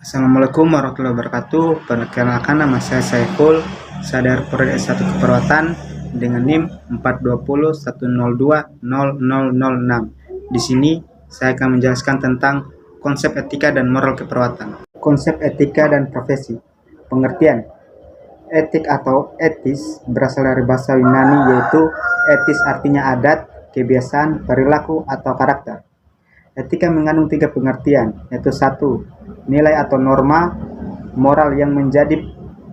Assalamualaikum warahmatullahi wabarakatuh. Perkenalkan, nama saya Saiful. Saya dari Prodi S1 Keperawatan dengan NIM 42010200006. Di sini saya akan menjelaskan tentang konsep etika dan moral keperawatan. Konsep etika dan profesi. Pengertian etik atau etis berasal dari bahasa Yunani, yaitu etis artinya adat, kebiasaan, perilaku, atau karakter. Etika mengandung 3 pengertian, yaitu 1. Nilai atau norma moral yang menjadi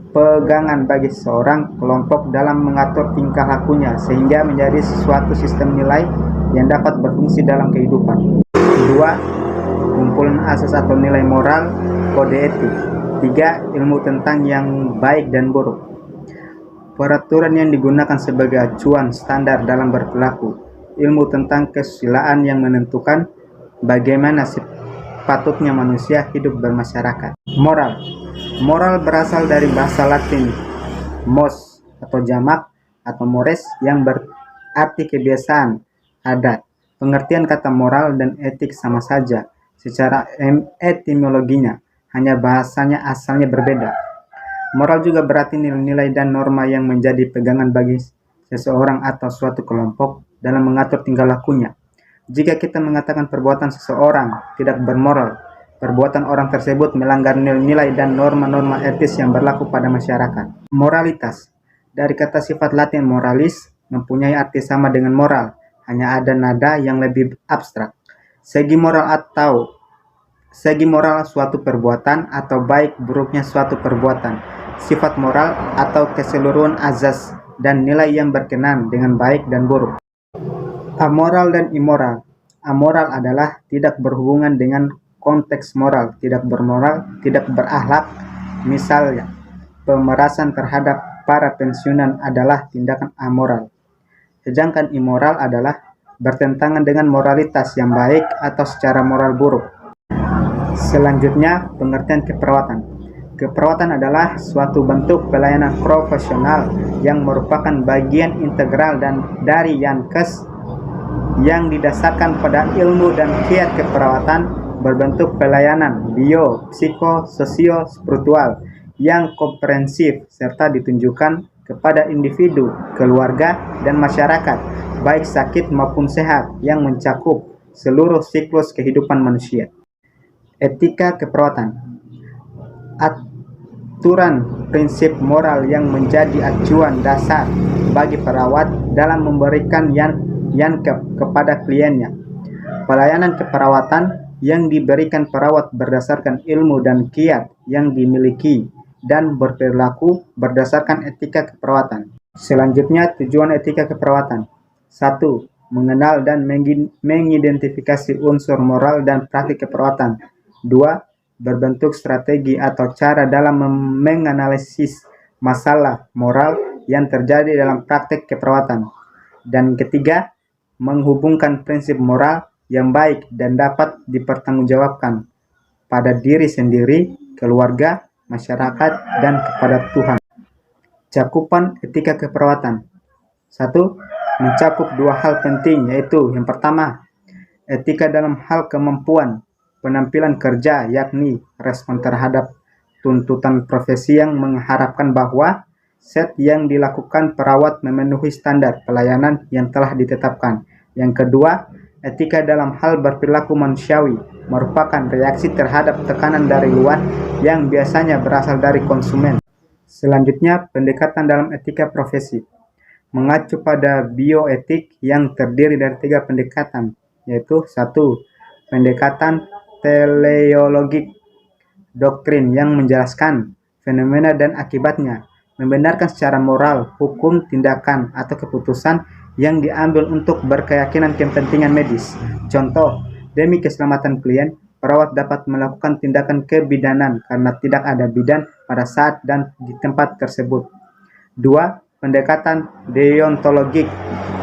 pegangan bagi seorang kelompok dalam mengatur tingkah lakunya sehingga menjadi suatu sistem nilai yang dapat berfungsi dalam kehidupan. 2. Kumpulan asas atau nilai moral, kode etik. 3. Ilmu tentang yang baik dan buruk. Peraturan yang digunakan sebagai acuan standar dalam berperilaku. Ilmu tentang kesusilaan yang menentukan bagaimana sepatutnya manusia hidup bermasyarakat. Moral. Moral berasal dari bahasa Latin mos atau jamak atau mores yang berarti kebiasaan, adat. Pengertian kata moral dan etik sama saja secara etimologinya, hanya bahasanya asalnya berbeda. Moral juga berarti nilai-nilai dan norma yang menjadi pegangan bagi seseorang atau suatu kelompok dalam mengatur tingkah lakunya. Jika kita mengatakan perbuatan seseorang tidak bermoral, perbuatan orang tersebut melanggar nilai-nilai dan norma-norma etis yang berlaku pada masyarakat. Moralitas. Dari kata sifat Latin moralis, mempunyai arti sama dengan moral, hanya ada nada yang lebih abstrak. Segi moral suatu perbuatan atau baik buruknya suatu perbuatan. Sifat moral atau keseluruhan azas dan nilai yang berkenan dengan baik dan buruk. Amoral dan immoral. Amoral adalah tidak berhubungan dengan konteks moral, tidak bermoral, tidak berakhlak. Misalnya, pemerasan terhadap para pensiunan adalah tindakan amoral. Sedangkan immoral adalah bertentangan dengan moralitas yang baik atau secara moral buruk. Selanjutnya, pengertian keperawatan. Keperawatan adalah suatu bentuk pelayanan profesional yang merupakan bagian integral dari Yankes yang didasarkan pada ilmu dan kiat keperawatan berbentuk pelayanan bio, psiko, sosio, spiritual yang komprehensif serta ditunjukkan kepada individu, keluarga, dan masyarakat, baik sakit maupun sehat, yang mencakup seluruh siklus kehidupan manusia. Etika keperawatan. Aturan prinsip moral yang menjadi acuan dasar bagi perawat dalam memberikan yankep kepada kliennya. Pelayanan keperawatan yang diberikan perawat berdasarkan ilmu dan kiat yang dimiliki dan berperilaku berdasarkan etika keperawatan. Selanjutnya, tujuan etika keperawatan. 1. Mengenal dan mengidentifikasi unsur moral dan praktik keperawatan. 2. Berbentuk strategi atau cara dalam menganalisis masalah moral yang terjadi dalam praktik keperawatan. Dan ketiga, menghubungkan prinsip moral yang baik dan dapat dipertanggungjawabkan pada diri sendiri, keluarga, masyarakat, dan kepada Tuhan. Cakupan etika keperawatan. 1. Mencakup 2 hal penting, yaitu yang pertama, etika dalam hal kemampuan penampilan kerja, yakni respon terhadap tuntutan profesi yang mengharapkan bahwa set yang dilakukan perawat memenuhi standar pelayanan yang telah ditetapkan. Yang kedua, etika dalam hal berperilaku manusiawi merupakan reaksi terhadap tekanan dari luar yang biasanya berasal dari konsumen. Selanjutnya, pendekatan dalam etika profesi. Mengacu pada bioetik yang terdiri dari 3 pendekatan, yaitu 1. Pendekatan teleologik, doktrin yang menjelaskan fenomena dan akibatnya, membenarkan secara moral hukum, tindakan, atau keputusan yang diambil untuk berkeyakinan kepentingan medis. Contoh, demi keselamatan klien, perawat dapat melakukan tindakan kebidanan karena tidak ada bidan pada saat dan di tempat tersebut. 2. Pendekatan deontologik,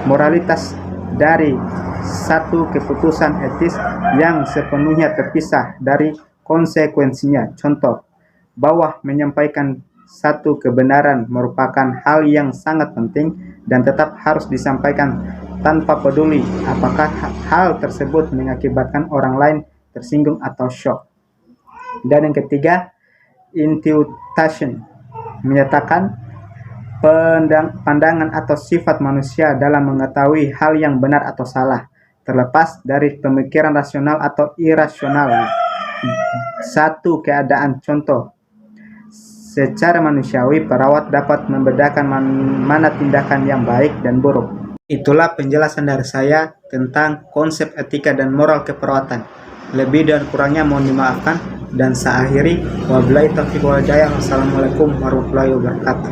moralitas dari satu keputusan etis yang sepenuhnya terpisah dari konsekuensinya. Contoh, bahwa menyampaikan satu kebenaran merupakan hal yang sangat penting dan tetap harus disampaikan tanpa peduli apakah hal tersebut mengakibatkan orang lain tersinggung atau shock. Dan yang ketiga, intuition, menyatakan pandangan atau sifat manusia dalam mengetahui hal yang benar atau salah, terlepas dari pemikiran rasional atau irasional. Satu keadaan contoh, secara manusiawi perawat dapat membedakan mana tindakan yang baik dan buruk. Itulah penjelasan dari saya tentang konsep etika dan moral keperawatan. Lebih dan kurangnya mohon dimaafkan, dan saya akhiri, wabillahi taufiq wal hidayah. Wassalamualaikum warahmatullahi wabarakatuh.